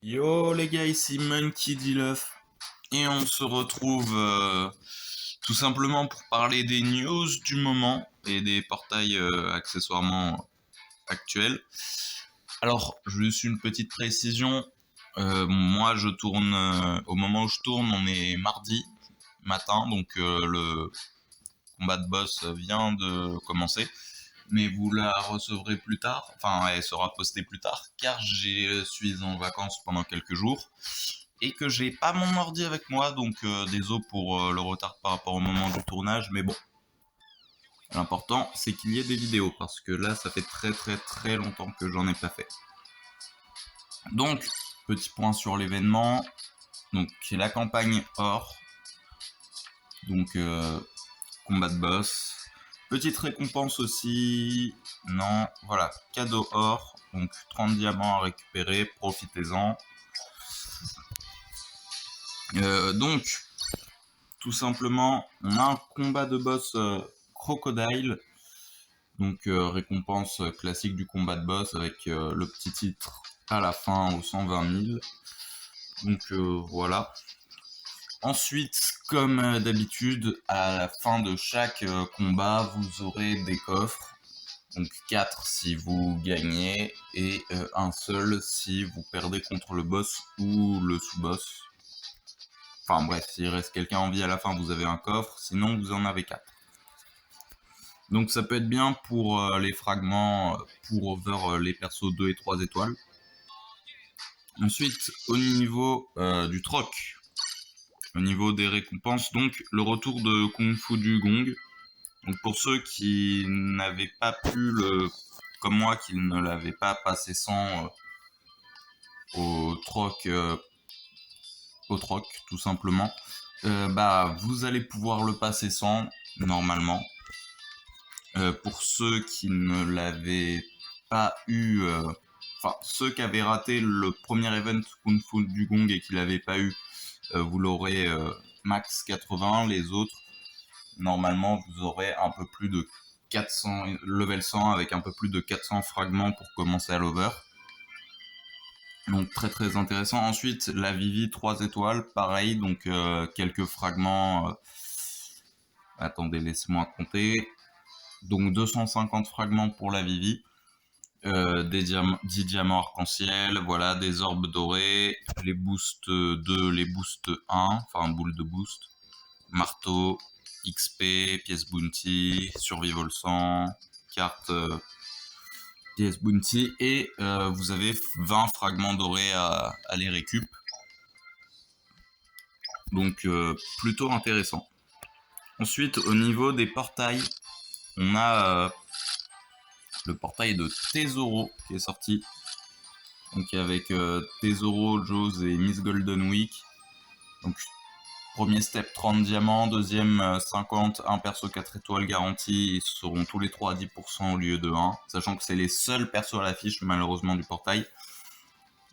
Yo les gars, ici Monkey D. Love et on se retrouve tout simplement pour parler des news du moment et des portails accessoirement actuels. Alors, juste une petite précision. Moi, je tourne au moment où je tourne, on est mardi matin, donc le combat de boss vient de commencer. Mais vous la recevrez plus tard, enfin elle sera postée plus tard, car je suis en vacances pendant quelques jours et que j'ai pas mon ordi avec moi, donc désolé pour le retard par rapport au moment du tournage, mais bon, l'important c'est qu'il y ait des vidéos, parce que là ça fait très très très longtemps que j'en ai pas fait. Donc, petit point sur l'événement, donc la campagne or, donc combat de boss. Petite récompense aussi, non, voilà, cadeau or, donc 30 diamants à récupérer, profitez-en. Donc, tout simplement, on a un combat de boss crocodile, donc récompense classique du combat de boss avec le petit titre à la fin aux 120 000. Donc voilà. Ensuite, comme d'habitude, à la fin de chaque combat, vous aurez des coffres. Donc 4 si vous gagnez et un seul si vous perdez contre le boss ou le sous-boss. Enfin bref, s'il reste quelqu'un en vie à la fin, vous avez un coffre, sinon vous en avez 4. Donc ça peut être bien pour les fragments, pour over les persos 2 et 3 étoiles. Ensuite, au niveau du troc, au niveau des récompenses, donc le retour de Kung Fu du Gong. Donc pour ceux qui n'avaient pas pu comme moi, qui ne l'avaient pas passé sans au troc, tout simplement, bah vous allez pouvoir le passer sans normalement. Pour ceux qui ne l'avaient pas eu, enfin ceux qui avaient raté le premier event Kung Fu du Gong et qui l'avaient pas eu, vous l'aurez max 80. Les autres, normalement, vous aurez un peu plus de 400 level 100 avec un peu plus de 400 fragments pour commencer à l'over. Donc très très intéressant. Ensuite, la Vivi 3 étoiles, pareil, donc quelques fragments. Attendez, laissez-moi compter. Donc 250 fragments pour la Vivi. 10 diamants arc-en-ciel, voilà, des orbes dorés, les boosts 2, les boosts 1, enfin boule de boost, marteau, XP, pièce bounty, survival 100, carte pièce bounty, et vous avez 20 fragments dorés à les récup. Donc plutôt intéressant. Ensuite, au niveau des portails, on a le portail de Tesoro qui est sorti. Donc avec Tesoro, Jaws et Miss Golden Week. Donc premier step 30 diamants, deuxième 50, un perso 4 étoiles garantie, ils seront tous les 3 à 10% au lieu de 1, sachant que c'est les seuls persos à l'affiche malheureusement du portail.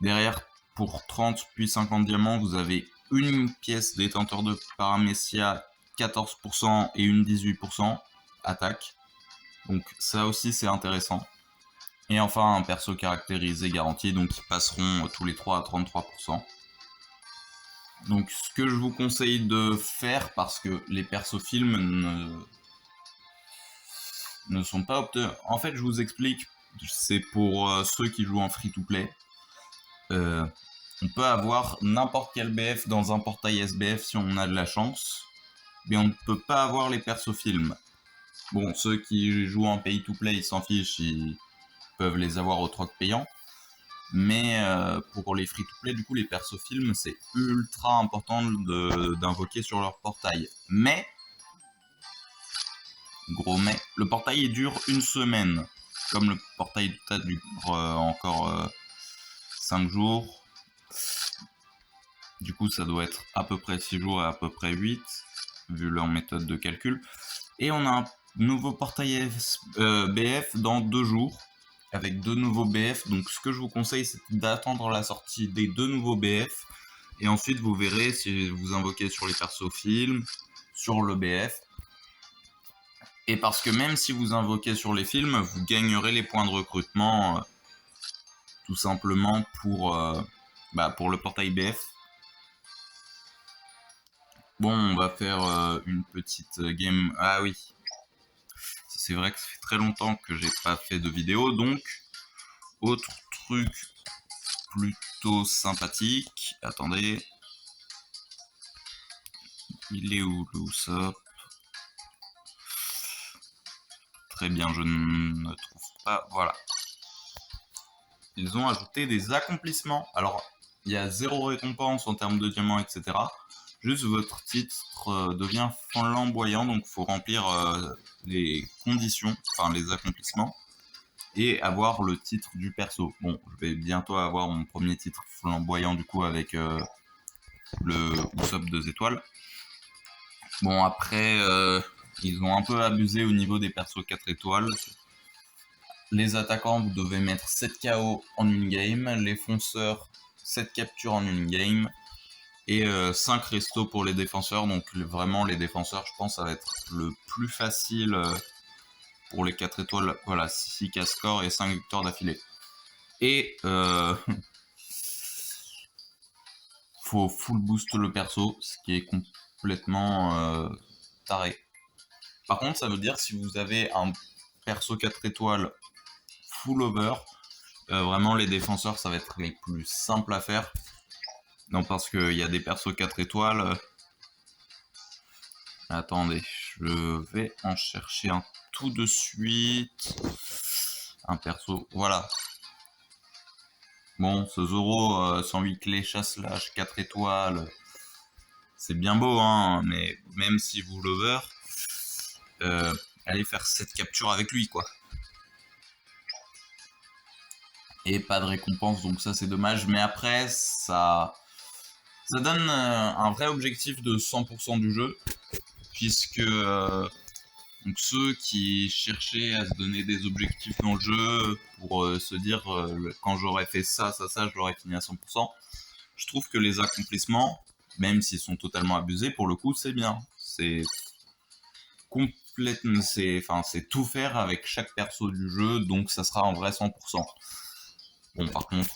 Derrière, pour 30 puis 50 diamants, vous avez une pièce détenteur de Paramecia 14% et une 18% attaque. Donc ça aussi c'est intéressant. Et enfin un perso caractérisé garanti, donc ils passeront tous les 3 à 33%. Donc ce que je vous conseille de faire, parce que les persos films ne sont pas obtenus. En fait je vous explique, c'est pour ceux qui jouent en free-to-play. On peut avoir n'importe quel BF dans un portail SBF si on a de la chance, mais on ne peut pas avoir les persos films. Bon, ceux qui jouent en pay-to-play, ils s'en fichent, ils peuvent les avoir au troc payant. Mais pour les free-to-play, du coup, les persos films, c'est ultra important d'invoquer sur leur portail. Mais, gros mais, le portail dure une semaine. Comme le portail dure encore 5 jours. Du coup, ça doit être à peu près 6 jours et à peu près 8, vu leur méthode de calcul. Et on a un nouveau portail BF dans 2 jours, avec 2 nouveaux BF. Donc ce que je vous conseille, c'est d'attendre la sortie des 2 nouveaux BF. Et ensuite, vous verrez si vous invoquez sur les persos films, sur le BF. Et parce que même si vous invoquez sur les films, vous gagnerez les points de recrutement tout simplement pour pour le portail BF. Bon, on va faire une petite game. Ah oui, c'est vrai que ça fait très longtemps que j'ai pas fait de vidéo, donc autre truc plutôt sympathique. Attendez, il est où le Usopp? Très bien, je ne trouve pas. Voilà. Ils ont ajouté des accomplissements. Alors, il y a 0 récompense en termes de diamants, etc. Juste votre titre devient flamboyant, donc il faut remplir les conditions, enfin les accomplissements, et avoir le titre du perso. Bon, je vais bientôt avoir mon premier titre flamboyant du coup avec le Usopp 2 étoiles. Bon, après, ils ont un peu abusé au niveau des persos 4 étoiles. Les attaquants, vous devez mettre 7 KO en une game. Les fonceurs, 7 captures en une game. Et 5 restos pour les défenseurs. Donc vraiment, les défenseurs, je pense, ça va être le plus facile pour les 4 étoiles. Voilà, 6 casse-corps et 5 victoires d'affilée. Et faut full boost le perso, ce qui est complètement taré. Par contre, ça veut dire si vous avez un perso 4 étoiles full over, vraiment les défenseurs, ça va être les plus simples à faire. Non, parce qu'il y a des persos 4 étoiles. Attendez, je vais en chercher un tout de suite. Un perso, voilà. Bon, ce Zoro 108 clés chasse-lâche 4 étoiles, c'est bien beau, hein, mais même si vous l'over, allez faire 7 captures avec lui, quoi. Et pas de récompense, donc ça c'est dommage. Mais après, ça donne un vrai objectif de 100% du jeu, puisque donc ceux qui cherchaient à se donner des objectifs dans le jeu pour se dire quand j'aurais fait ça, je l'aurais fini à 100%. Je trouve que les accomplissements, même s'ils sont totalement abusés, pour le coup, c'est bien. C'est complètement, c'est tout faire avec chaque perso du jeu, donc ça sera en vrai 100%. Bon, par contre,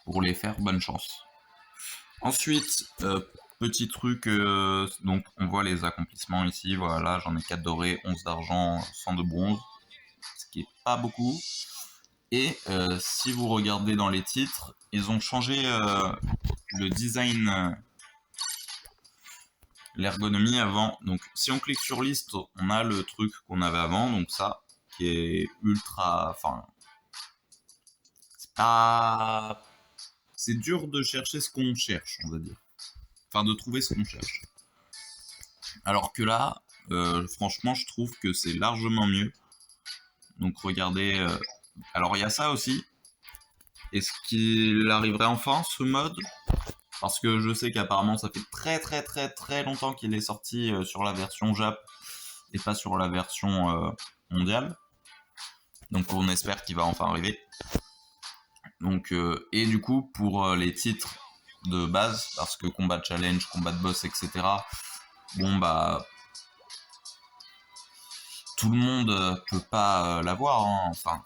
pour les faire, bonne chance. Ensuite, petit truc, donc on voit les accomplissements ici, voilà, j'en ai 4 dorés, 11 d'argent, 100 de bronze, ce qui est pas beaucoup. Et si vous regardez dans les titres, ils ont changé le design, l'ergonomie avant. Donc si on clique sur liste, on a le truc qu'on avait avant, donc ça, qui est ultra... Enfin, c'est pas... C'est dur de chercher ce qu'on cherche, on va dire. Enfin, de trouver ce qu'on cherche. Alors que là, franchement, je trouve que c'est largement mieux. Donc regardez... Alors il y a ça aussi. Est-ce qu'il arriverait enfin, ce mode? Parce que je sais qu'apparemment ça fait très longtemps qu'il est sorti sur la version Jap et pas sur la version mondiale. Donc on espère qu'il va enfin arriver. Donc, et du coup, pour les titres de base, parce que combat challenge, combat de boss, etc., bon bah tout le monde peut pas l'avoir, hein. Enfin,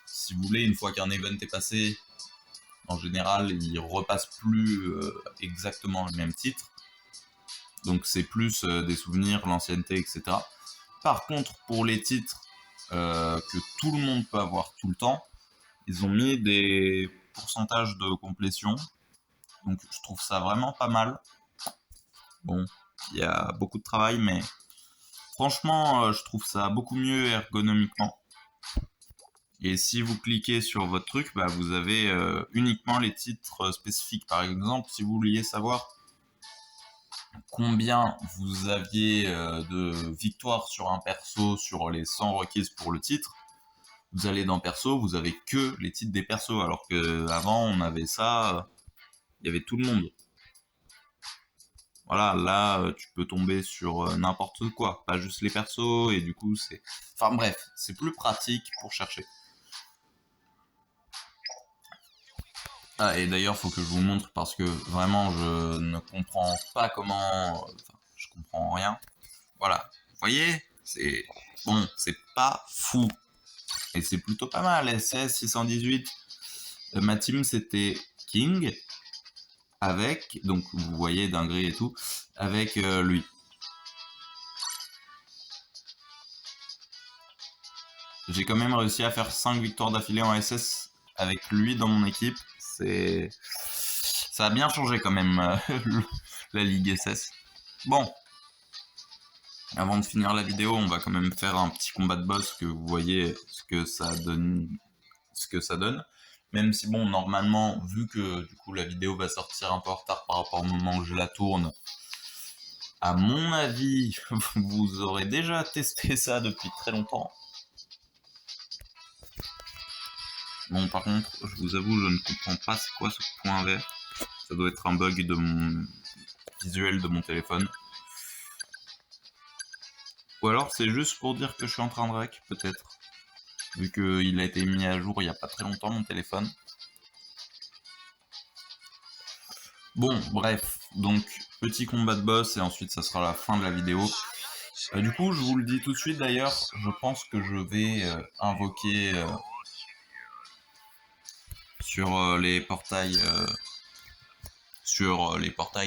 si vous voulez, une fois qu'un event est passé, en général, il repasse plus exactement le même titre. Donc c'est plus des souvenirs, l'ancienneté, etc. Par contre, pour les titres que tout le monde peut avoir tout le temps, ils ont mis des pourcentages de complétion. Donc je trouve ça vraiment pas mal. Bon, il y a beaucoup de travail, mais franchement, je trouve ça beaucoup mieux ergonomiquement. Et si vous cliquez sur votre truc, bah, vous avez uniquement les titres spécifiques. Par exemple, si vous vouliez savoir combien vous aviez de victoires sur un perso sur les 100 requises pour le titre, vous allez dans perso, vous avez que les titres des persos, alors que avant on avait ça, il y avait tout le monde. Voilà, là tu peux tomber sur n'importe quoi, pas juste les persos, et du coup c'est... Enfin bref, c'est plus pratique pour chercher. Ah, et d'ailleurs, faut que je vous montre parce que vraiment, je ne comprends pas comment... Enfin, je comprends rien. Voilà. Vous voyez? C'est... Bon, c'est pas fou. Et c'est plutôt pas mal. SS 618. Ma team, c'était King avec, donc vous voyez dinguerie et tout, avec lui. J'ai quand même réussi à faire 5 victoires d'affilée en SS avec lui dans mon équipe. Ça a bien changé quand même la Ligue SS. Bon, avant de finir la vidéo, on va quand même faire un petit combat de boss que vous voyez ce que ça donne. Même si bon, normalement, vu que du coup la vidéo va sortir un peu en retard par rapport au moment où je la tourne, à mon avis, vous aurez déjà testé ça depuis très longtemps. Bon, par contre, je vous avoue, je ne comprends pas c'est quoi ce point vert. Ça doit être un bug de mon visuel de mon téléphone. Ou alors c'est juste pour dire que je suis en train de rec, peut-être. Vu qu'il a été mis à jour il n'y a pas très longtemps, mon téléphone. Bon, bref. Donc, petit combat de boss et ensuite ça sera la fin de la vidéo. Du coup, je vous le dis tout de suite d'ailleurs, je pense que je vais invoquer sur les portails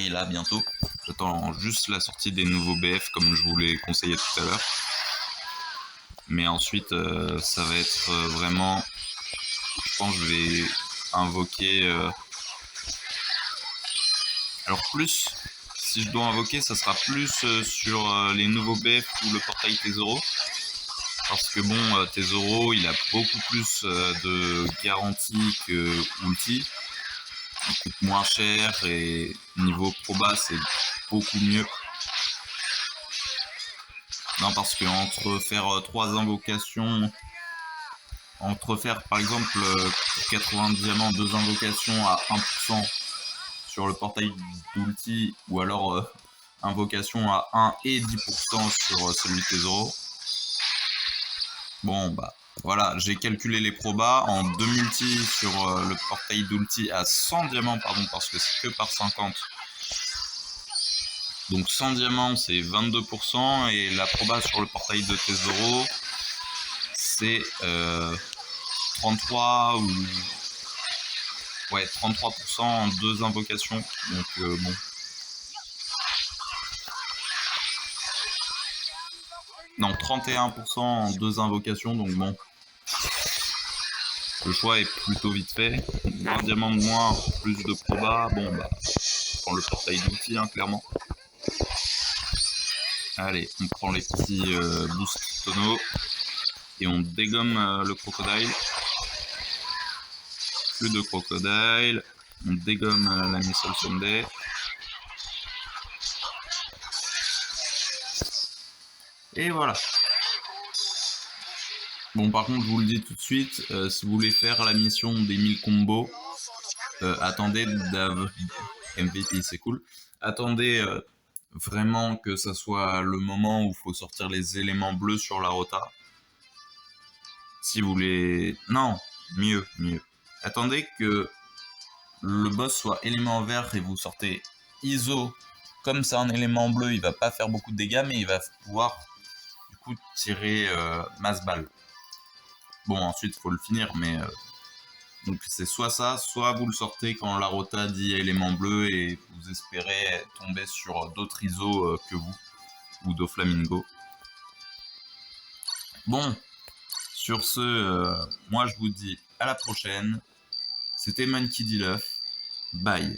là bientôt. J'attends juste la sortie des nouveaux BF comme je vous l'ai conseillé tout à l'heure. Mais ensuite, ça va être vraiment... Je pense que je vais invoquer... Alors plus, si je dois invoquer, ça sera plus sur les nouveaux BF ou le portail Tesoro. Parce que bon, Tesoro, il a beaucoup plus de garantie que Ulti. Il coûte moins cher et niveau proba, c'est beaucoup mieux. Non, parce que entre faire 3 invocations, entre faire par exemple 80 diamants, 2 invocations à 1% sur le portail d'ulti, ou alors invocation à 1 et 10% sur celui de Tesoro. Bon, bah voilà, j'ai calculé les probas en 2 multi sur le portail d'ulti à 100 diamants, pardon, parce que c'est que par 50. Donc 100 diamants, c'est 22%, et la proba sur le portail de Tesoro, c'est 33 ou... Ouais, 33% en 2 invocations, donc bon. Non, 31% en 2 invocations, donc bon. Le choix est plutôt vite fait. 20 diamants de moins, plus de proba, bon bah, on prend le portail d'ulti, hein, clairement. Allez, on prend les petits boosts tonneaux et on dégomme le crocodile. Plus de crocodile, on dégomme la Missile Sunday. Et voilà. Bon, par contre, je vous le dis tout de suite, si vous voulez faire la mission des 1000 combos, attendez MVP, c'est cool. Attendez vraiment que ça soit le moment où il faut sortir les éléments bleus sur la rota. Si vous voulez... Non, mieux. Attendez que le boss soit élément vert et vous sortez ISO. Comme c'est un élément bleu, il va pas faire beaucoup de dégâts, mais il va pouvoir du coup tirer masse balle. Bon, ensuite, il faut le finir, mais... Donc c'est soit ça, soit vous le sortez quand la rota dit élément bleu et vous espérez tomber sur d'autres ISO que vous, ou Doflamingo. Bon, sur ce, moi je vous dis à la prochaine. C'était Monkey D. Luff. Bye.